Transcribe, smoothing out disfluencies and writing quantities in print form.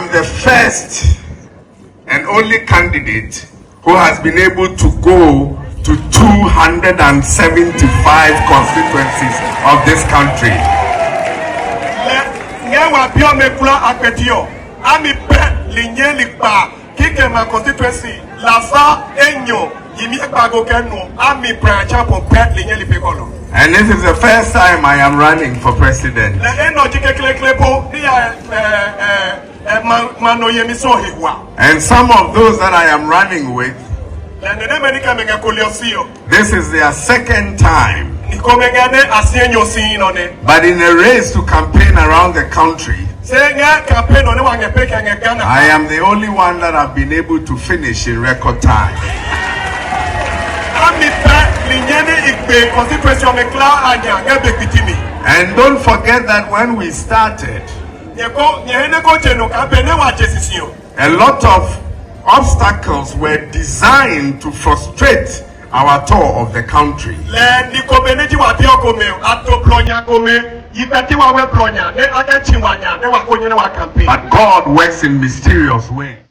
am the first and only candidate who has been able to go to 275 constituencies of this country. And this is the first time I am running for president. And some of those that I am running with, this is their second time. But in a race to campaign around the country, I am the only one that have been able to finish in record time. And don't forget that when we started, a lot of obstacles were designed to frustrate our tour of the country. But God works in mysterious ways.